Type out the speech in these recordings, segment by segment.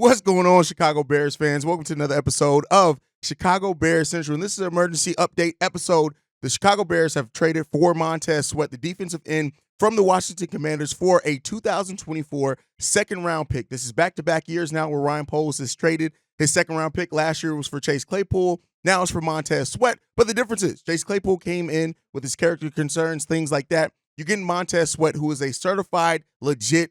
What's going on, Chicago Bears fans? Welcome to another episode of Chicago Bears Central. And this is an emergency update episode. The Chicago Bears have traded for Montez Sweat, the defensive end from the Washington Commanders, for a 2024 second-round pick. This is back-to-back years now where Ryan Poles has traded his second-round pick. Last year was for Chase Claypool. Now it's for Montez Sweat. But the difference is Chase Claypool came in with his character concerns, things like that. You're getting Montez Sweat, who is a certified, legit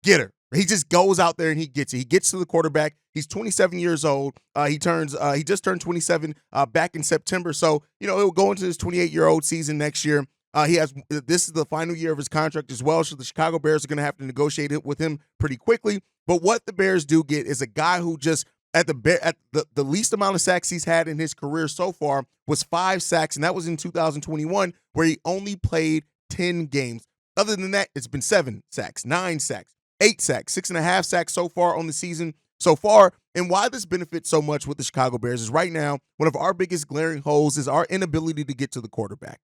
getter. He just goes out there and he gets it. He gets to the quarterback. He's 27 years old. He just turned 27 back in September. So, he'll go into his 28-year-old season next year. This is the final year of his contract as well. So the Chicago Bears are going to have to negotiate it with him pretty quickly. But what the Bears do get is a guy who just at the least amount of sacks he's had in his career so far was 5 sacks, and that was in 2021, where he only played 10 games. Other than that, it's been 7 sacks, 9 sacks, 8 sacks, 6.5 sacks so far on the season so far. And why this benefits so much with the Chicago Bears is right now, one of our biggest glaring holes is our inability to get to the quarterback.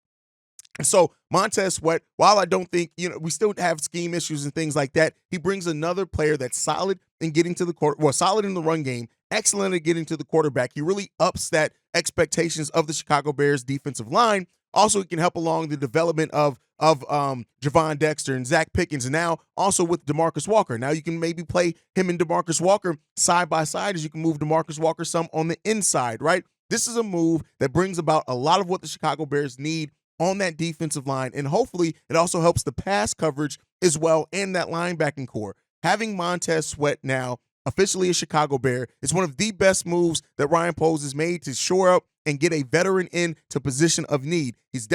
And so Montez Sweat, while I don't think, we still have scheme issues and things like that, he brings another player that's solid in getting to the solid in the run game, excellent at getting to the quarterback. He really ups that expectations of the Chicago Bears defensive line. Also, he can help along the development of Javon Dexter and Zach Pickens, and now also with DeMarcus Walker. Now you can maybe play him and DeMarcus Walker side by side as you can move DeMarcus Walker some on the inside, right? This is a move that brings about a lot of what the Chicago Bears need on that defensive line, and hopefully it also helps the pass coverage as well and that linebacking core. Having Montez Sweat now officially a Chicago Bear is one of the best moves that Ryan Poles has made to shore up and get a veteran into position of need. He's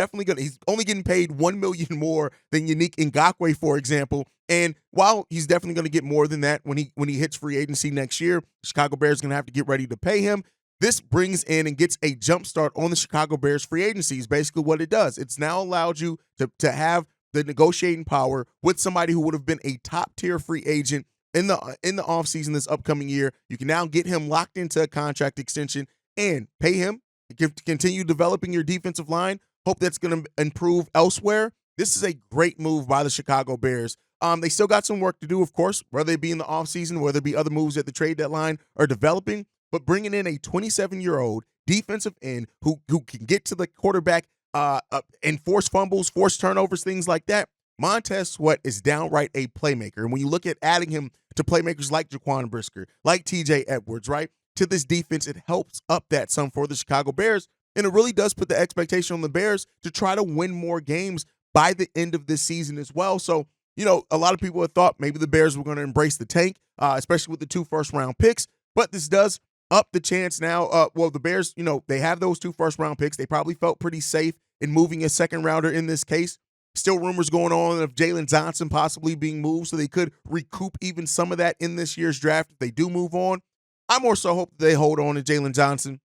only getting paid $1 million more than Yannick Ngakoue, for example. And while he's definitely going to get more than that when he hits free agency next year, the Chicago Bears are going to have to get ready to pay him. This brings in and gets a jump start on the Chicago Bears free agency is basically what it does. It's now allowed you to have the negotiating power with somebody who would have been a top-tier free agent in the offseason this upcoming year. You can now get him locked into a contract extension and pay him to continue developing your defensive line. Hope that's going to improve elsewhere. This is a great move by the Chicago Bears. They still got some work to do, of course, whether it be in the offseason, whether it be other moves at the trade deadline or developing, but bringing in a 27-year-old defensive end who can get to the quarterback and force fumbles, force turnovers, things like that. Montez Sweat is downright a playmaker. And when you look at adding him to playmakers like Jaquan Brisker, like TJ Edwards, right, to this defense, it helps up that some for the Chicago Bears. And it really does put the expectation on the Bears to try to win more games by the end of this season as well. So, a lot of people have thought maybe the Bears were going to embrace the tank, especially with the 2 first-round picks. But this does up the chance now. The Bears, they have those 2 first-round picks. They probably felt pretty safe in moving a second-rounder in this case. Still rumors going on of Jalen Johnson possibly being moved, so they could recoup even some of that in this year's draft if they do move on. I more so hope that they hold on to Jalen Johnson,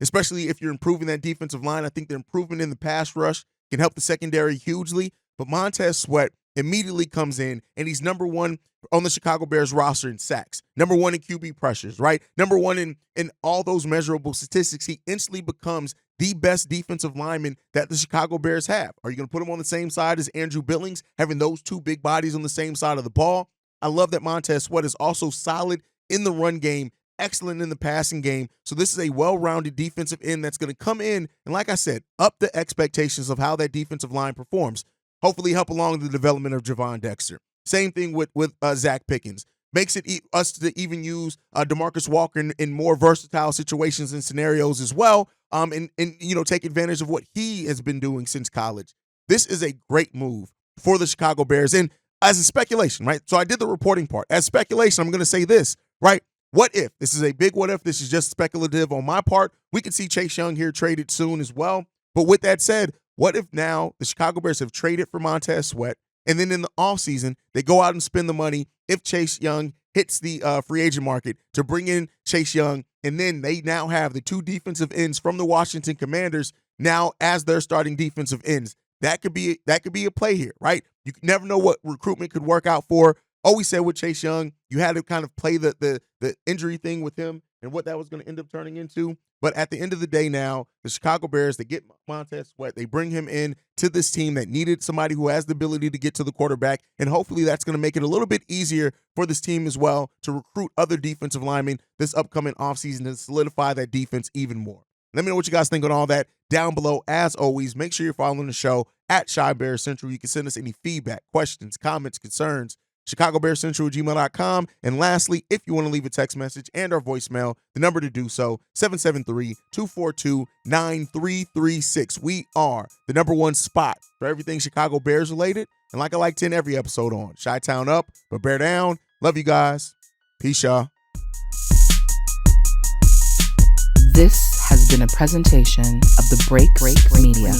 especially if you're improving that defensive line. I think the improvement in the pass rush can help the secondary hugely. But Montez Sweat immediately comes in, and he's number 1 on the Chicago Bears roster in sacks, number 1 in QB pressures, right? Number 1 in all those measurable statistics. He instantly becomes the best defensive lineman that the Chicago Bears have. Are you going to put him on the same side as Andrew Billings, having those 2 big bodies on the same side of the ball? I love that Montez Sweat is also solid in the run game, excellent in the passing game. So this is a well-rounded defensive end that's going to come in and, like I said, up the expectations of how that defensive line performs. Hopefully help along the development of Javon Dexter. Same thing with Zach Pickens. Makes it us to even use DeMarcus Walker in more versatile situations and scenarios as well, and take advantage of what he has been doing since college. This is a great move for the Chicago Bears. And as a speculation, right? So I did the reporting part. As speculation, I'm going to say this, right? What if? This is a big what if. This is just speculative on my part. We could see Chase Young here traded soon as well. But with that said, what if now the Chicago Bears have traded for Montez Sweat, and then in the offseason, they go out and spend the money if Chase Young hits the free agent market to bring in Chase Young, and then they now have the 2 defensive ends from the Washington Commanders now as their starting defensive ends. That could be a play here, right? You never know what recruitment could work out for. Always said with Chase Young, you had to kind of play the injury thing with him and what that was going to end up turning into. But at the end of the day now, the Chicago Bears, they get Montez Sweat. They bring him in to this team that needed somebody who has the ability to get to the quarterback. And hopefully that's going to make it a little bit easier for this team as well to recruit other defensive linemen this upcoming offseason to solidify that defense even more. Let me know what you guys think on all that down below. As always, make sure you're following the show at Chi Bears Central. You can send us any feedback, questions, comments, concerns, ChicagoBearsCentral@gmail.com. And lastly, if you want to leave a text message and our voicemail, the number to do so, 773-242-9336. We are the #1 spot for everything Chicago Bears related. And like I like to end every episode on, Chi-Town up, but bear down. Love you guys. Peace, y'all. This has been a presentation of the Break Media.